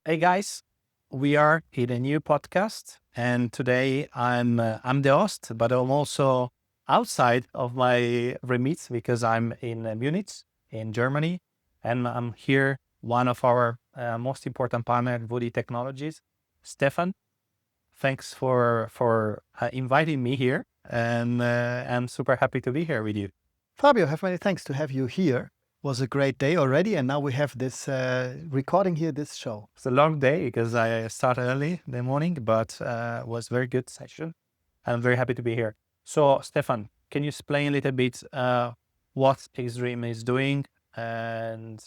Hey guys, we are in a new podcast, and today I'm the host, but I'm also outside of my remit because I'm in Munich, in Germany, and I'm here. One of our most important partner, Woody Technologies, Stefan. Thanks for inviting me here, and I'm super happy to be here with you. Fabio, have many thanks to have you here. Was a great day already, and now we have this recording here, this show. It's a long day because I started early in the morning, but was very good session. I'm very happy to be here. So, Stefan, can you explain a little bit what Xdream is doing and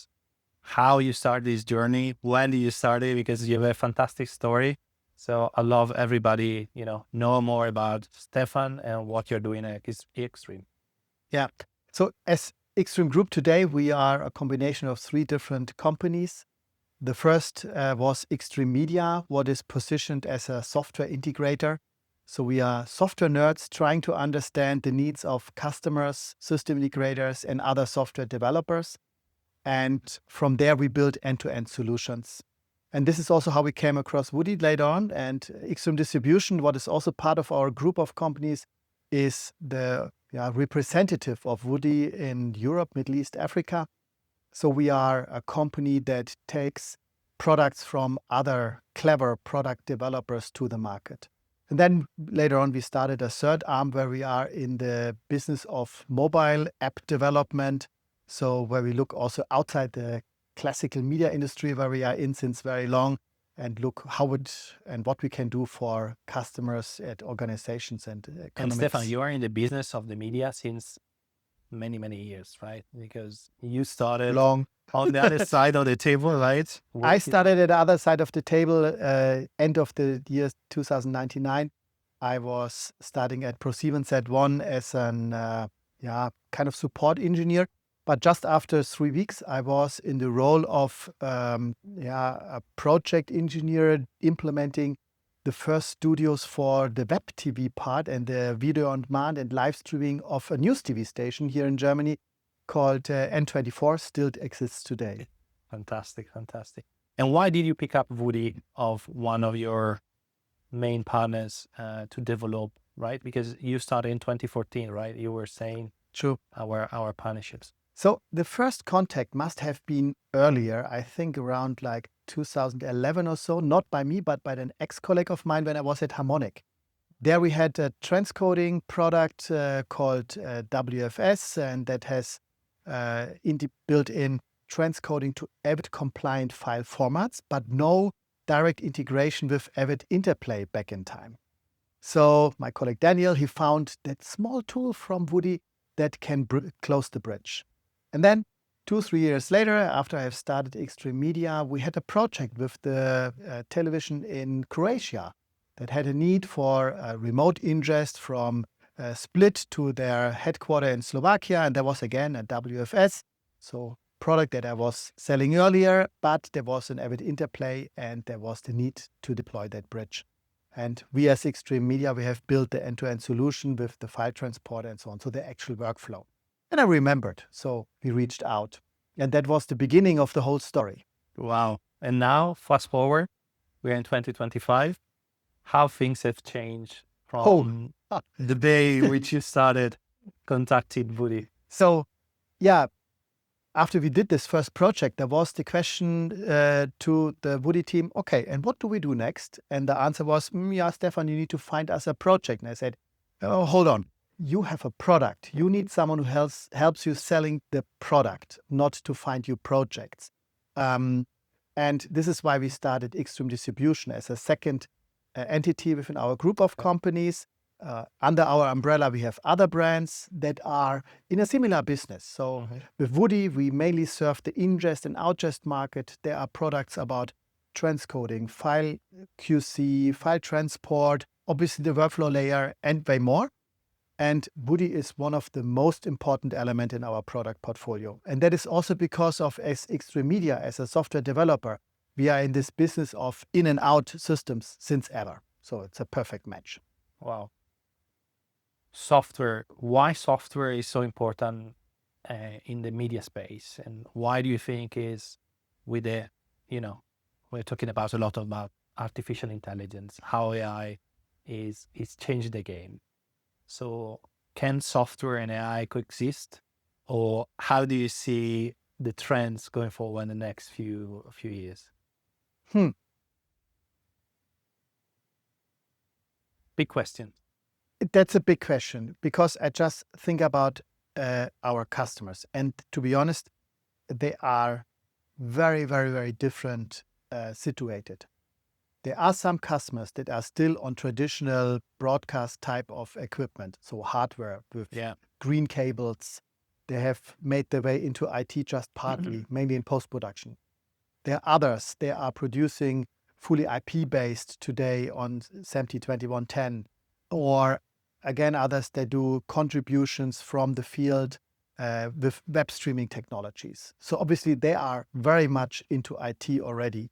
how you started this journey? When did you start it? Because you have a fantastic story. So I love everybody, know more about Stefan and what you're doing at Xdream. Yeah. So as Xdream Group today, we are a combination of three different companies. The first was Xdream Media, what is positioned as a software integrator. So we are software nerds trying to understand the needs of customers, system integrators, and other software developers. And from there, we build end-to-end solutions. And this is also how we came across Woody later on. And Xdream Distribution, what is also part of our group of companies, is the representative of Woody in Europe, Middle East, Africa. So we are a company that takes products from other clever product developers to the market. And then later on, we started a third arm where we are in the business of mobile app development. So where we look also outside the classical media industry where we are in since very long and look how it and what we can do for customers at organizations and economics. And Stefan, you are in the business of the media since many, many years, right? Because you started long on the other side of the table, right? I started at the other side of the table end of the year 2099. I was starting at ProSiebenSat.1 as an kind of support engineer. But just after 3 weeks, I was in the role of a project engineer implementing the first studios for the web TV part and the video on demand and live streaming of a news TV station here in Germany called N24, still exists today. Fantastic. And why did you pick up Woody of one of your main partners to develop, right? Because you started in 2014, right? You were saying True. Our partnerships. So the first contact must have been earlier, I think around like 2011 or so, not by me, but by an ex-colleague of mine when I was at Harmonic. There we had a transcoding product called WFS, and that has built-in transcoding to Avid-compliant file formats, but no direct integration with Avid Interplay back in time. So my colleague Daniel, he found that small tool from Woody that can close the bridge. And then 2-3 years later, after I have started Xdream Media, we had a project with the television in Croatia that had a need for a remote ingest from Split to their headquarters in Slovakia. And there was again a WFS, so product that I was selling earlier, but there was an Avid Interplay and there was the need to deploy that bridge. And we as Xdream Media, we have built the end-to-end solution with the file transporter and so on, so the actual workflow. And I remembered, so we reached out. And that was the beginning of the whole story. Wow. And now, fast forward, we're in 2025. How things have changed from the day which you started contacting Woody. So, after we did this first project, there was the question to the Woody team, okay, and what do we do next? And the answer was, Stefan, you need to find us a project. And I said, oh, hold on. You have a product. You need someone who helps you selling the product, not to find you projects. And this is why we started Xdream Distribution as a second entity within our group of companies. Under our umbrella, we have other brands that are in a similar business. So with Woody, we mainly serve the ingest and outgest market. There are products about transcoding, file QC, file transport, obviously the workflow layer, and way more. And Woody is one of the most important elements in our product portfolio. And that is also because of as Xdream Media, as a software developer, we are in this business of in and out systems since ever. So it's a perfect match. Wow. Software. Why software is so important in the media space, and why do you think is with the we're talking about a lot about artificial intelligence, how AI is changing the game. So can software and AI coexist, or how do you see the trends going forward in the next few years? Big question. That's a big question, because I just think about our customers. And to be honest, they are very, very, very different situated. There are some customers that are still on traditional broadcast type of equipment, so hardware with green cables. They have made their way into IT just partly, mainly in post-production. There are others, they are producing fully IP-based today on SMPTE 2110, or again, others, they do contributions from the field with web streaming technologies. So obviously they are very much into IT already,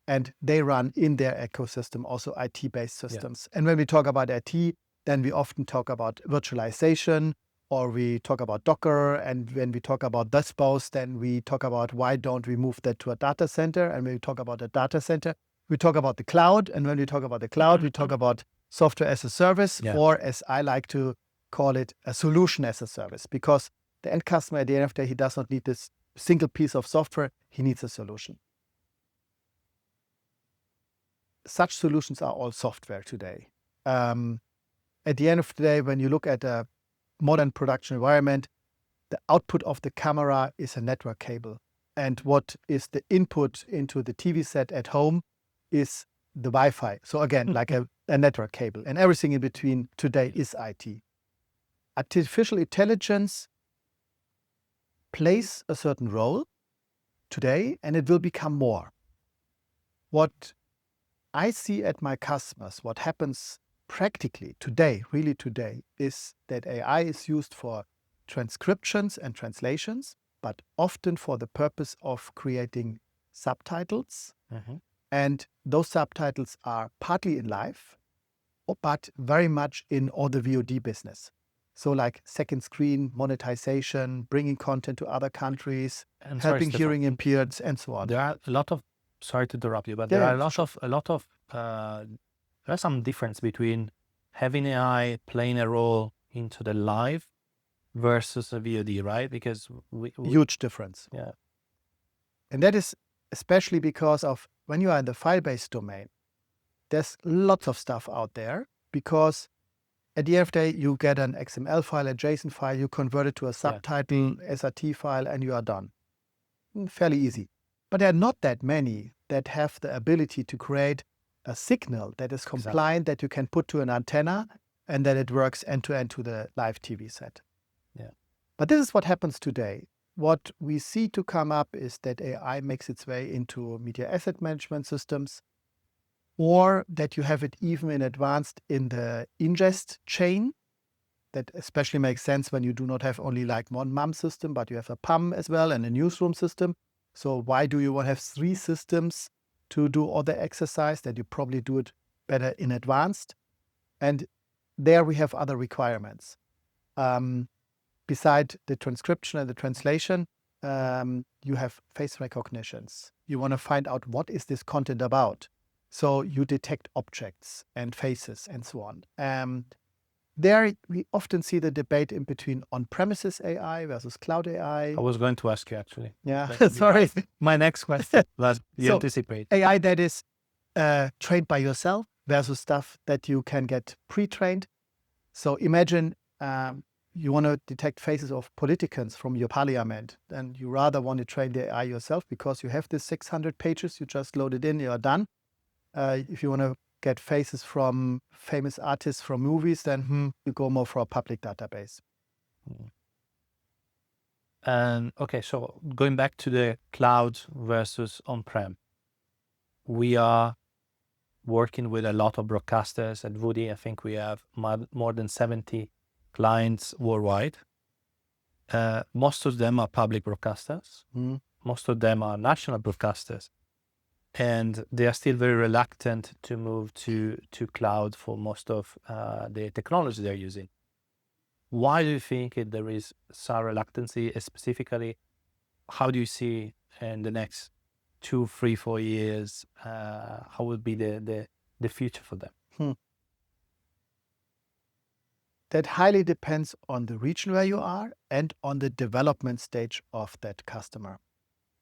and they run in their ecosystem also IT-based systems. And when we talk about IT, then we often talk about virtualization, or we talk about Docker. And when we talk about this both, then we talk about why don't we move that to a data center? And when we talk about a data center, we talk about the cloud. And when we talk about the cloud, we talk about software as a service, or as I like to call it, a solution as a service, because the end customer at the end of the day, he does not need this single piece of software, he needs a solution. Such solutions are all software today. At the end of the day, when you look at a modern production environment, the output of the camera is a network cable. And what is the input into the TV set at home is the Wi-Fi. So again, like a network cable. And everything in between today is IT. Artificial intelligence plays a certain role today, and it will become more. What I see at my customers, what happens practically today, really today, is that AI is used for transcriptions and translations, but often for the purpose of creating subtitles. And those subtitles are partly in live, but very much in all the VOD business. So like second screen, monetization, bringing content to other countries, And helping hearing impaired, and so on. There are a lot of, sorry to interrupt you, but there are there's some difference between having AI playing a role into the live versus a VOD, right? Because huge difference. Yeah. And that is especially because of when you are in the file-based domain, there's lots of stuff out there, because at the end of the day, you get an XML file, a JSON file, you convert it to a subtitle, SRT file, and you are done. Fairly easy. But there are not that many that have the ability to create a signal that is compliant, that you can put to an antenna, and that it works end-to-end to the live TV set. But this is what happens today. What we see to come up is that AI makes its way into media asset management systems, or that you have it even in advanced in the ingest chain. That especially makes sense when you do not have only like one MUM system, but you have a PAM as well and a newsroom system. So why do you want to have 3 systems to do all the exercise? That you probably do it better in advanced. And there we have other requirements. Beside the transcription and the translation, you have face recognitions. You want to find out what is this content about. So you detect objects and faces and so on. There we often see the debate in between on-premises AI versus cloud AI. I was going to ask you actually. Yeah, sorry. My next question was you anticipate. AI that is trained by yourself versus stuff that you can get pre-trained. So imagine you want to detect faces of politicians from your parliament, and you rather want to train the AI yourself because you have this 600 pages, you just load it in, you're done. If you want to get faces from famous artists from movies, then you go more for a public database. Okay, so going back to the cloud versus on-prem, we are working with a lot of broadcasters at Woody. I think we have more than 70 clients worldwide. Most of them are public broadcasters. Most of them are national broadcasters. And they are still very reluctant to move to cloud for most of the technology they're using. Why do you think there is some reluctancy? Specifically, how do you see in the next 2, 3, 4 years? How would be the future for them? That highly depends on the region where you are and on the development stage of that customer.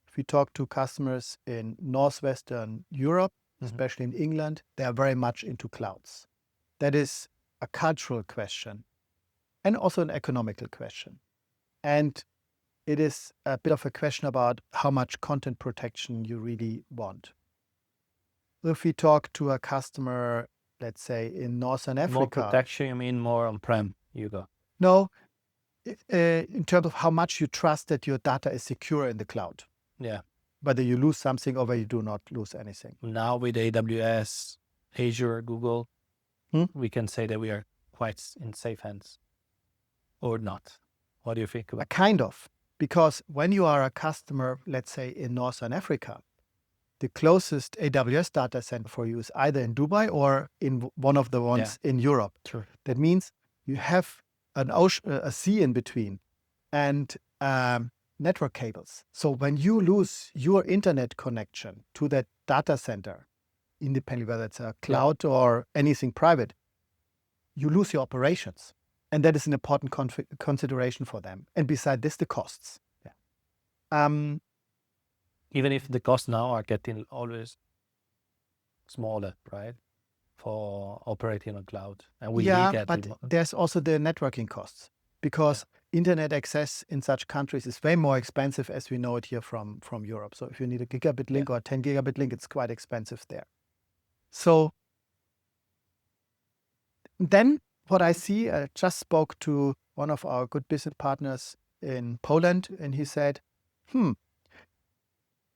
If we talk to customers in Northwestern Europe, especially in England, they are very much into clouds. That is a cultural question and also an economical question. And it is a bit of a question about how much content protection you really want. If we talk to a customer, let's say in Northern Africa. More protection, you mean more on-prem, you go? No, in terms of how much you trust that your data is secure in the cloud. Yeah. Whether you lose something or whether you do not lose anything. Now with AWS, Azure, Google, we can say that we are quite in safe hands. Or not? What do you think about? Kind of. Because when you are a customer, let's say in Northern Africa, the closest AWS data center for you is either in Dubai or in one of the ones in Europe. True. That means you have an ocean, a sea in between, and network cables. So when you lose your internet connection to that data center, independently whether it's a cloud or anything private, you lose your operations. And that is an important consideration for them. And beside this, the costs. Even if the costs now are getting always smaller, right? For operating on cloud. And we get but there's also the networking costs. Because internet access in such countries is way more expensive as we know it here from Europe. So if you need a gigabit link or a 10 gigabit link, it's quite expensive there. So then what I see, I just spoke to one of our good business partners in Poland, and he said,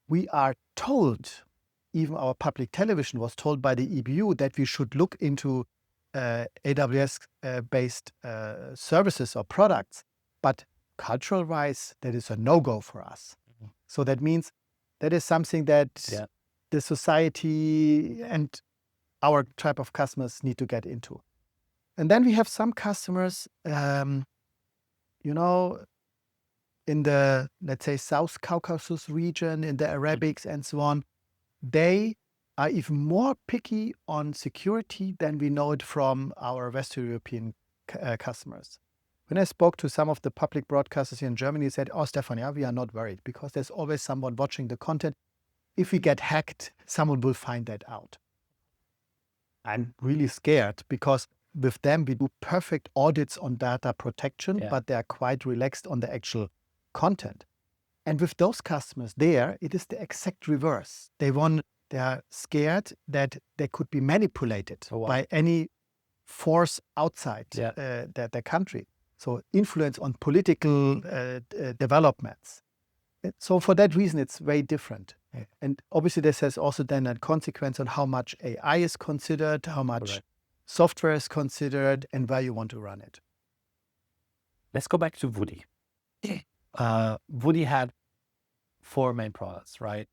we are told, even our public television was told by the EBU that we should look into AWS-based services or products. But cultural-wise, that is a no-go for us. So that means that is something that the society and our type of customers need to get into. And then we have some customers, in the, let's say, South Caucasus region, in the Arabics and so on, they are even more picky on security than we know it from our Western European customers. When I spoke to some of the public broadcasters here in Germany, they said, oh, Stefan, we are not worried because there's always someone watching the content. If we get hacked, someone will find that out. I'm really scared because with them, we do perfect audits on data protection, but they are quite relaxed on the actual content. And with those customers there, it is the exact reverse. They are scared that they could be manipulated by any force outside their country. So influence on political developments. So for that reason, it's very different. And obviously this has also then a consequence on how much AI is considered, how much software is considered, and where you want to run it. Let's go back to Woody. Woody had 4 main products, right?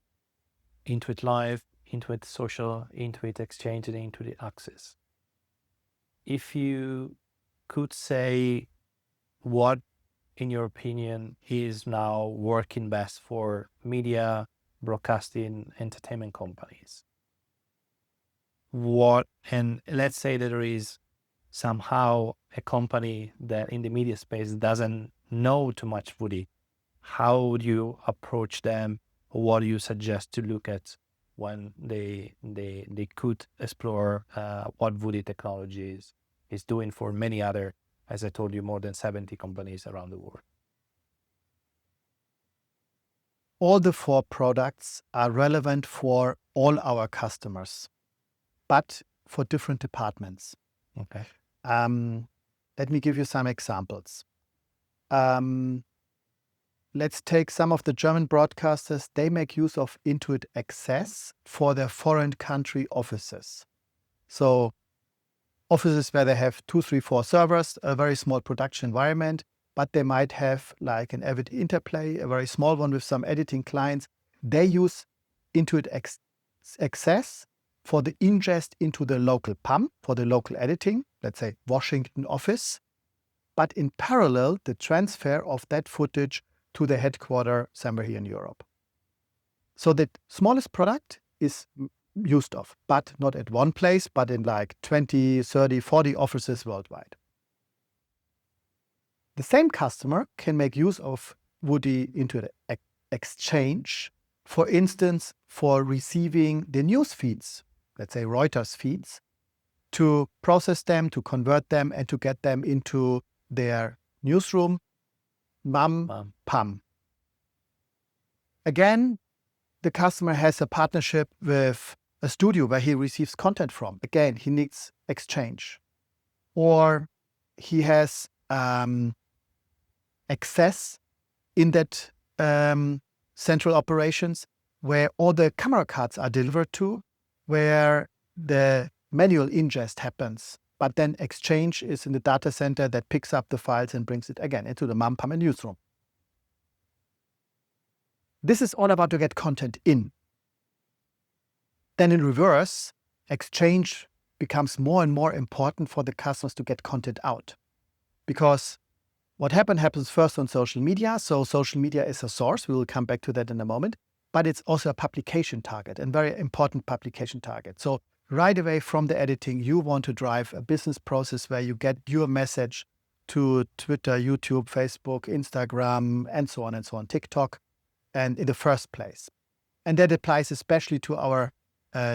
Intuit Live, Intuit Social, Intuit Exchange, and Intuit Access. If you could say what, in your opinion, is now working best for media, broadcasting, entertainment companies, and let's say that there is somehow a company that in the media space doesn't know too much Woody, how would you approach them? What do you suggest to look at when they could explore what Woody Technologies is doing for many other, as I told you, more than 70 companies around the world? All the 4 products are relevant for all our customers, but for different departments. Okay. Let me give you some examples. Let's take some of the German broadcasters. They make use of Intuit Access for their foreign country offices. So offices where they have 2, 3, 4 servers, a very small production environment, but they might have like an Avid Interplay, a very small one with some editing clients. They use Intuit Access for the ingest into the local PAM, for the local editing, let's say Washington office, but in parallel, the transfer of that footage to the headquarters somewhere here in Europe. So the smallest product is used of, but not at one place, but in like 20, 30, 40 offices worldwide. The same customer can make use of Woody into the exchange, for instance, for receiving the news feeds, let's say Reuters feeds, to process them, to convert them, and to get them into their newsroom, PAM. Again, the customer has a partnership with a studio where he receives content from. Again, he needs exchange. Or he has access in that central operations where all the camera cards are delivered to, where the manual ingest happens, but then exchange is in the data center that picks up the files and brings it again into the PAM and newsroom. This is all about to get content in. Then in reverse, exchange becomes more and more important for the customers to get content out. Because what happens first on social media. So social media is a source. We will come back to that in a moment. But it's also a publication target, and very important publication target. So right away from the editing, you want to drive a business process where you get your message to Twitter, YouTube, Facebook, Instagram, and so on, TikTok, and in the first place. And that applies especially to our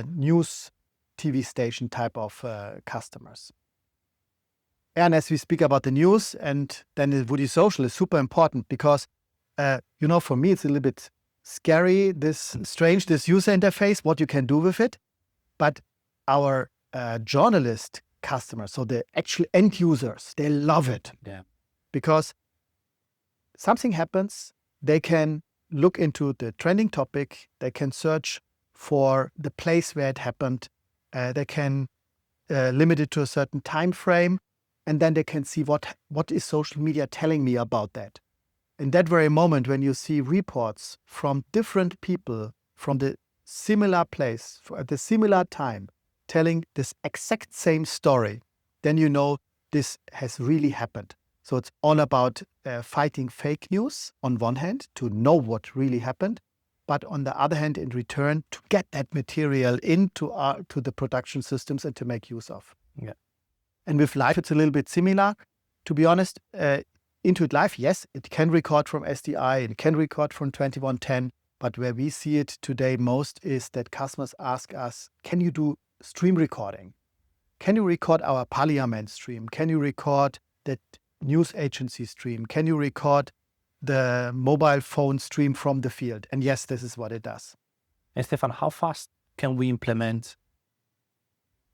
news TV station type of customers. And as we speak about the news, and then the Woody Social is super important because, for me, it's a little bit scary, this user interface, what you can do with it. But our journalist customers, so the actual end users, they love it. Yeah. Because something happens, they can look into the trending topic, they can search for the place where it happened, they can limit it to a certain time frame, and then they can see what is social media telling me about that. In that very moment, when you see reports from different people from the similar place at the similar time telling this exact same story, then you know this has really happened. So it's all about fighting fake news on one hand, to know what really happened, but on the other hand, in return, to get that material into to the production systems and to make use of. Yeah. And with live, it's a little bit similar. To be honest, Intuit Live, yes, it can record from SDI, it can record from 2110, but where we see it today most is that customers ask us, can you do stream recording? Can you record our parliament stream? Can you record that news agency stream? Can you record the mobile phone stream from the field? And yes, this is what it does. And Stefan, how fast can we implement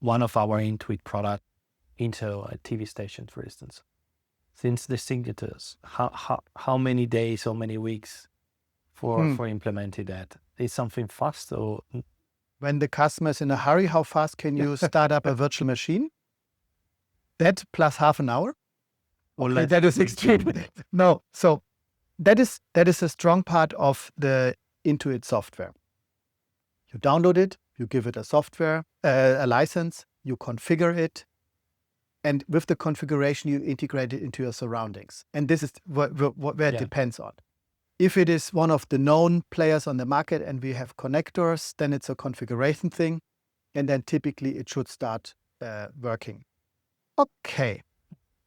one of our Intuit products into a TV station, for instance? Since the signatures, how many days or many weeks for implementing that? Is something fast or? When the customer is in a hurry, how fast can you start up a virtual machine? That plus half an hour? Okay, that is extreme. No, so that is a strong part of the Intuit software. You download it, you give it a software, a license, you configure it, and with the configuration, you integrate it into your surroundings. And this is where it depends on. If it is one of the known players on the market and we have connectors, then it's a configuration thing. And then typically it should start working. Okay.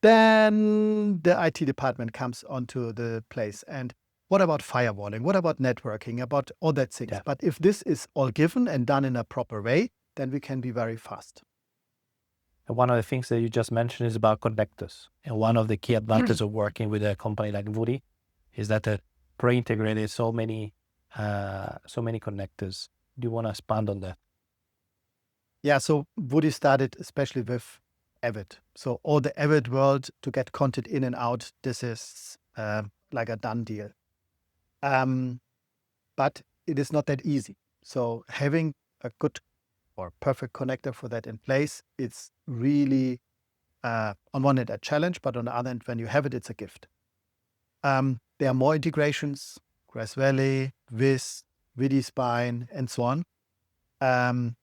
Then the IT department comes onto the place. And what about firewalling? What about networking? About all that things? Yeah. But if this is all given and done in a proper way, then we can be very fast. And one of the things that you just mentioned is about connectors. And one of the key advantages of working with a company like Woody is that it pre-integrated so many connectors. Do you want to expand on that? Yeah, so Woody started especially with Avid. So all the Avid world to get content in and out, this is like a done deal. But it is not that easy. So having a good or perfect connector for that in place, it's really on one hand a challenge, but on the other hand, when you have it, it's a gift. There are more integrations, Grass Valley, Viz, Vidispine, and so on.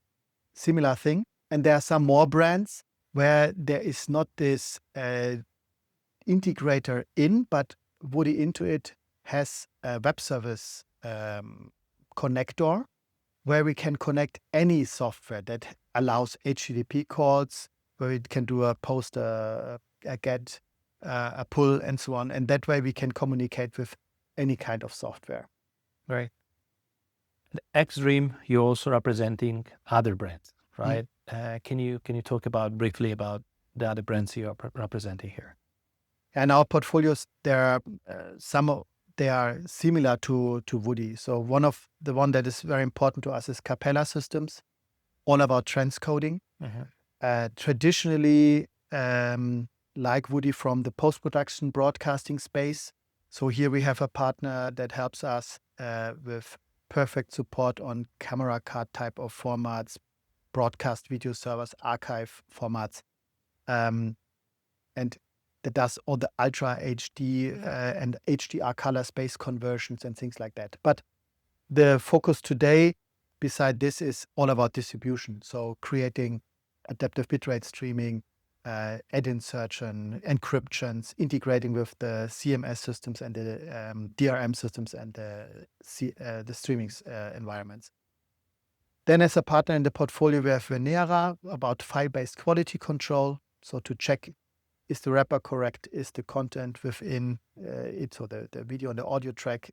Similar thing. And there are some more brands where there is not this integrator in, but Woody Intuit has a web service connector where we can connect any software that allows HTTP calls, where we can do a post, a get, a pull, and so on. And that way we can communicate with any kind of software. Right. At Xdream, you're also representing other brands, right? Can you talk briefly about the other brands you are representing here? And our portfolios, there are they are similar to Woody. So one that is very important to us is Capella Systems, all about transcoding. Traditionally, like Woody, from the post-production broadcasting space. So here we have a partner that helps us with perfect support on camera card type of formats, broadcast video servers, archive formats, and that does all the Ultra HD and HDR color space conversions and things like that. But the focus today, beside this, is all about distribution. So creating adaptive bitrate streaming, ad insertion, encryptions, integrating with the CMS systems and the DRM systems and the streaming environments. Then as a partner in the portfolio, we have Venera about file-based quality control. So to check, is the wrapper correct? Is the content within it, so the video and the audio track,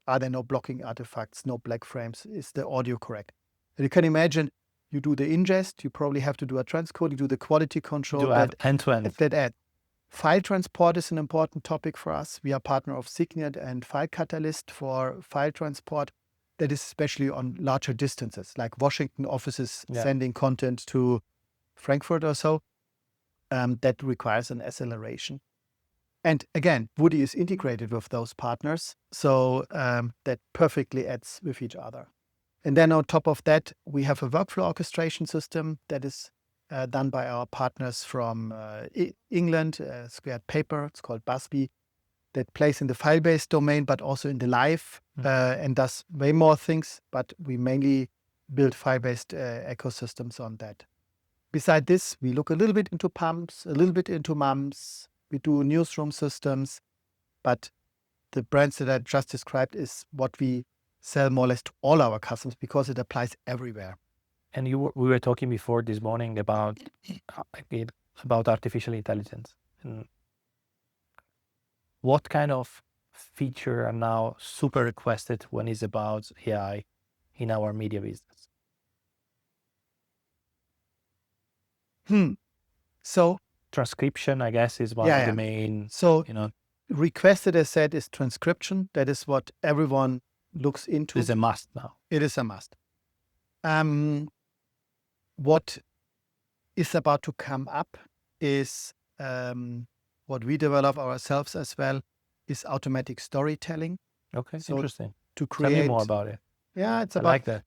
are there no blocking artifacts, no black frames? Is the audio correct? And you can imagine, you do the ingest, you probably have to do a transcode, you do the quality control. Do add end-to-end. That add. File transport is an important topic for us. We are partner of Signet and File Catalyst for file transport. That is especially on larger distances, like Washington offices sending content to Frankfurt or so. That requires an acceleration. And again, Woody is integrated with those partners, so that perfectly adds with each other. And then on top of that, we have a workflow orchestration system that is done by our partners from England, Squared Paper. It's called Busby, that plays in the file-based domain, but also in the live, and does way more things. But we mainly build file-based ecosystems on that. Beside this, we look a little bit into pumps, a little bit into mums. We do newsroom systems, but the brands that I just described is what we sell more or less to all our customers because it applies everywhere. And we were talking before this morning about artificial intelligence. And what kind of feature are now super requested when it's about AI in our media business? So transcription, I guess, is one of the main. So requested, as said, is transcription. That is what everyone looks into. It's a must now. It is a must. What is about to come up is what we develop ourselves as well, is automatic storytelling. Okay, so interesting. To create, tell me more about it. Yeah, it's I about like that.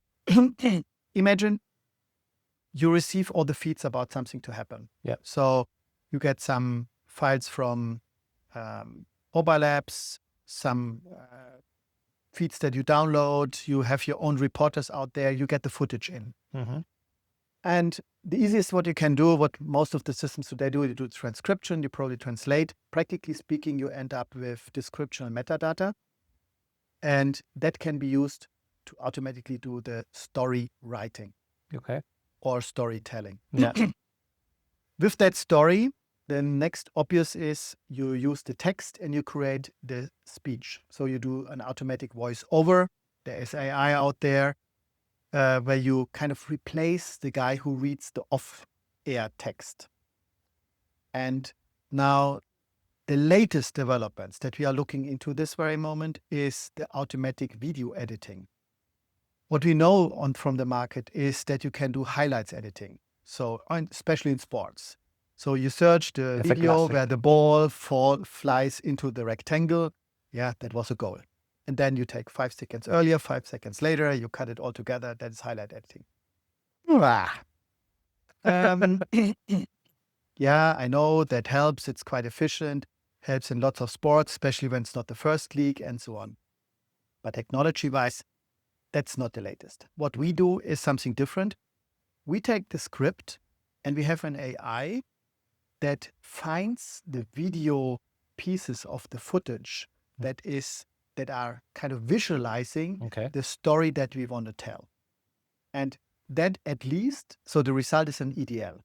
Imagine you receive all the feeds about something to happen. Yeah. So you get some files from mobile apps, some feeds that you download. You have your own reporters out there. You get the footage in. And the easiest what you can do, what most of the systems today do, you do transcription, you probably translate. Practically speaking, you end up with description and metadata. And that can be used to automatically do the story writing. Okay. Or storytelling. Yeah. With that story, the next obvious is you use the text and you create the speech. So you do an automatic voice over. There is AI out there where you kind of replace the guy who reads the off-air text. And now the latest developments that we are looking into this very moment is the automatic video editing. What we know from the market is that you can do highlights editing. So especially in sports. So you search the video where the ball flies into the rectangle. Yeah, that was a goal. And then you take 5 seconds earlier, 5 seconds later, you cut it all together. That is highlight editing. Yeah, I know that helps. It's quite efficient. Helps in lots of sports, especially when it's not the first league and so on. But technology-wise, that's not the latest. What we do is something different. We take the script and we have an AI that finds the video pieces of the footage that is that are kind of visualizing Okay. the story that we want to tell. And that at least, so the result is an EDL.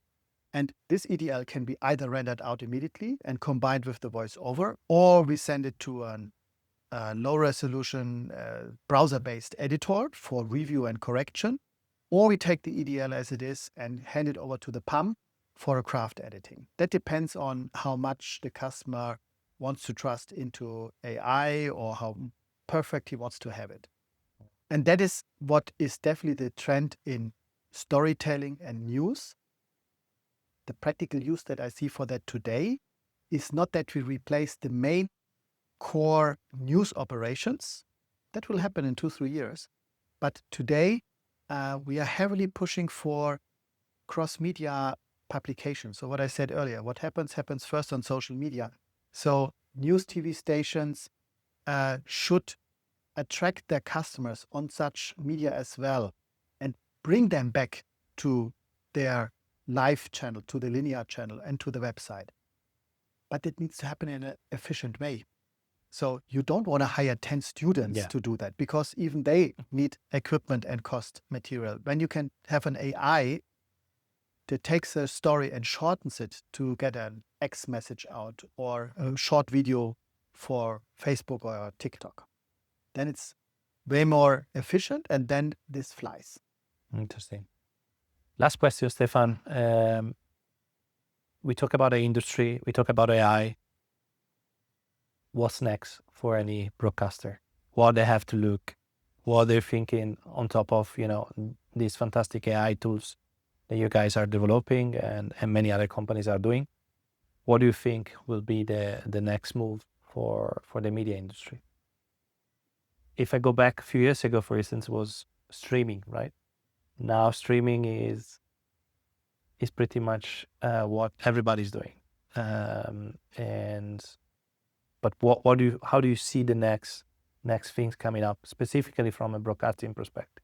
And this EDL can be either rendered out immediately and combined with the voiceover, or we send it to a low resolution browser-based editor for review and correction, or we take the EDL as it is and hand it over to the PAM for a craft editing. That depends on how much the customer wants to trust into AI or how perfect he wants to have it. And that is what is definitely the trend in storytelling and news. The practical use that I see for that today is not that we replace the main core news operations. That will happen in 2-3 years. But today, we are heavily pushing for cross-media publication. So what I said earlier, what happens first on social media. So news TV stations should attract their customers on such media as well and bring them back to their live channel, to the linear channel and to the website. But it needs to happen in an efficient way. So you don't want to hire 10 students to do that because even they need equipment and cost material. When you can have an AI that takes a story and shortens it to get an X message out or a short video for Facebook or TikTok, then it's way more efficient and then this flies. Interesting. Last question, Stefan. We talk about the industry, we talk about AI. What's next for any broadcaster? What they have to look, what they're thinking on top of, these fantastic AI tools that you guys are developing and many other companies are doing. What do you think will be the next move for the media industry? If I go back a few years ago, for instance, was streaming, right? Now streaming is pretty much what everybody's doing. But how do you see the next things coming up, specifically from a broadcasting perspective?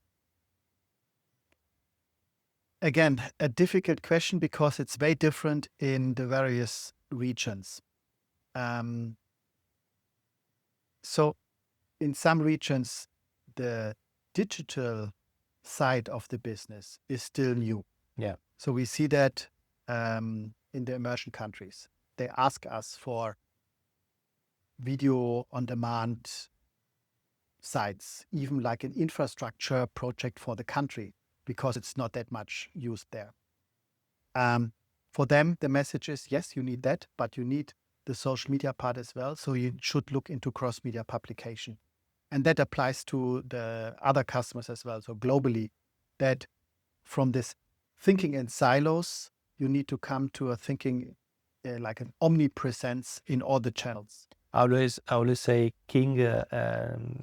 Again, a difficult question because it's very different in the various regions. So in some regions, the digital side of the business is still new. Yeah. So we see that in the emerging countries. They ask us for video on demand sites, even like an infrastructure project for the country, because it's not that much used there. For them, the message is, yes, you need that, but you need the social media part as well. So you should look into cross-media publication. And that applies to the other customers as well. So globally, that from this thinking in silos, you need to come to a thinking like an omnipresence in all the channels. I always say king.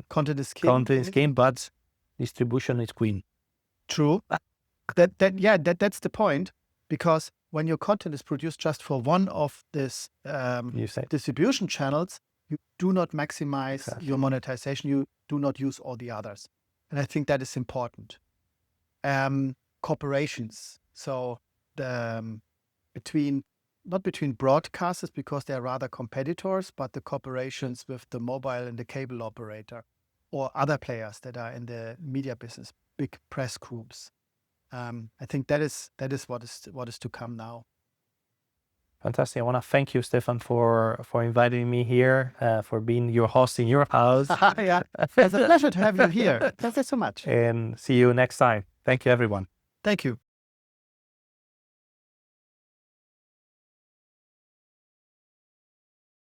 Content is king. Content is king, but distribution is queen. True. That's the point. Because when your content is produced just for one of this distribution channels, you do not maximize your monetization. You do not use all the others. And I think that is important. Corporations. So not between broadcasters because they're rather competitors, but the corporations with the mobile and the cable operator or other players that are in the media business, big press groups. I think that is what is to come now. Fantastic. I want to thank you, Stefan, for inviting me here, for being your host in your house. Yeah, it's a pleasure to have you here. Thank you so much. And see you next time. Thank you, everyone. Thank you.